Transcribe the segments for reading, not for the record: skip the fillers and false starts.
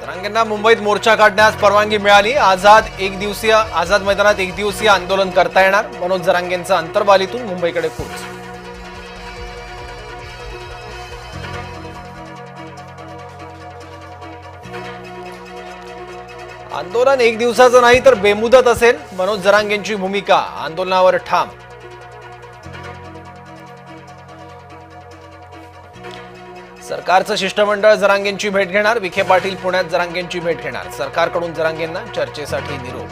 जरांगेंना मुंबईत मोर्चा काढण्यास परवानगी मिळाली। आझाद मैदानात एक दिवसीय आंदोलन करता येणार। मनोज जरांगेंचं अंतरवालीतून मुंबईकडे कूच। आंदोलन एक दिवसाचं नाही तर बेमुदत असेल, मनोज जरांगेंची भूमिका आंदोलनावर ठाम। सरकारचं शिष्टमंडळ जरांगेंची भेट घेणार। विखे पाटील पुण्यात जरांगेंची भेट घेणार। सरकारकडून जरांगेंना चर्चेसाठी निरोप।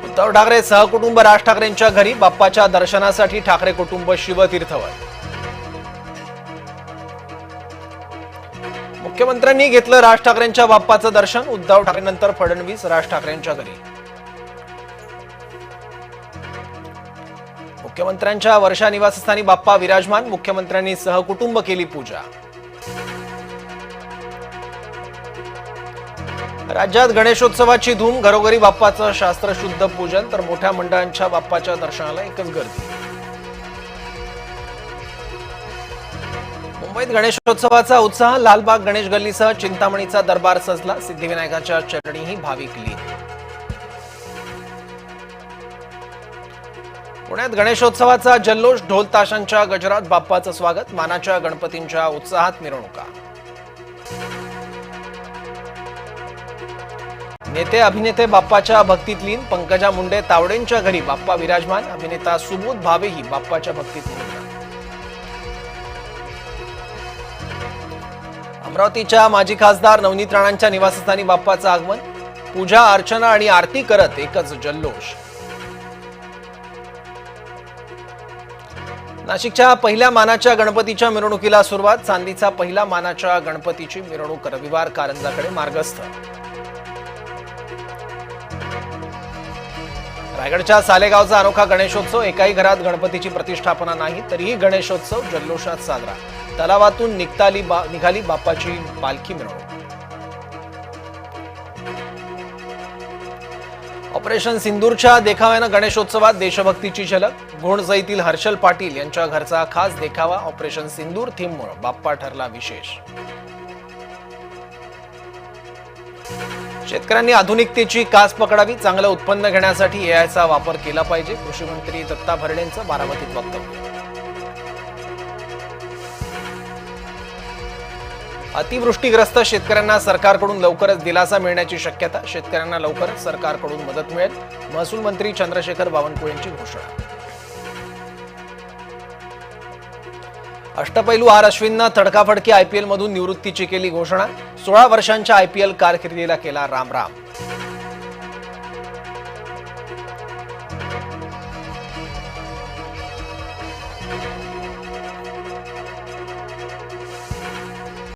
उद्धव ठाकरे सहकुटुंब राज ठाकरेंच्या घरी। बाप्पाच्या दर्शनासाठी ठाकरे कुटुंब शिवतीर्थवर। मुख्यमंत्र्यांनी घेतलं राज ठाकरेंच्या बाप्पाचं दर्शन। उद्धव ठाकरेंनंतर फडणवीस राज ठाकरेंच्या घरी। मुख्यमंत्र्यांच्या वर्षा निवासस्थानी बाप्पा विराजमान। मुख्यमंत्र्यांनी सहकुटुंब केली पूजा। राज्यात गणेशोत्सवाची धूम। घरोघरी बाप्पाचं शास्त्रशुद्ध पूजन, तर मोठ्या मंडळांच्या बाप्पाच्या दर्शनाला एकच गर्दी। मुंबईत गणेशोत्सवाचा उत्साह। लालबाग गणेश गल्लीसह चिंतामणीचा दरबार सजला। सिद्धिविनायकाच्या चरणीही भाविक लीन। पुण्यात गणेशोत्सवाचा जल्लोष। ढोल ताशांच्या गजरात बाप्पाचं स्वागत। मानाच्या गणपतींच्या उत्साहात मिरवणुका। नेते अभिनेते बाप्पाच्या भक्तीत लीन। पंकजा मुंडे तावडेंच्या घरी बाप्पा विराजमान। अभिनेता सुबोध भावेही बाप्पाच्या भक्तीत लीन। अमरावतीच्या माजी खासदार नवनीत राणांच्या निवासस्थानी बाप्पाचं आगमन। पूजा अर्चना आणि आरती करत एकच जल्लोष। नाशिकच्या पहिल्या मानाच्या गणपतीच्या मिरवणुकीला सुरुवात। चांदीचा पहिला मानाच्या गणपतीची मिरवणूक रविवार कारंजाकडे मार्गस्थ। रायगडच्या सालेगावचा अनोखा गणेशोत्सव। एकाही घरात गणपतीची प्रतिष्ठापना नाही, तरीही गणेशोत्सव जल्लोषात साजरा। तलावातून निघाली बाप्पाची पालखी मिरवणूक। ऑपरेशन सिंदूरच्या देखाव्यानं गणेशोत्सवात देशभक्तीची झलक। घोणसईतील हर्षल पाटील यांच्या घरचा खास देखावा। ऑपरेशन सिंदूर थीममुळे बाप्पा ठरला विशेष। शेतकऱ्यांनी आधुनिकतेची कास पकडावी। चांगलं उत्पन्न घेण्यासाठी एआयचा वापर केला पाहिजे। कृषी मंत्री दत्ता भरडेंचं बारामतीत वक्तव्य। अतिवृष्टीग्रस्त शेतकऱ्यांना सरकारकडून लवकरच दिलासा मिळण्याची शक्यता। शेतकऱ्यांना लवकरच सरकारकडून मदत मिळेल। महसूल मंत्री चंद्रशेखर बावनकुळेंची घोषणा। अष्टपैलू आर अश्विननं तडकाफडकी आयपीएल मधून निवृत्तीची केली घोषणा। 16 वर्षांच्या आयपीएल कारकिर्दीला केला रामराम।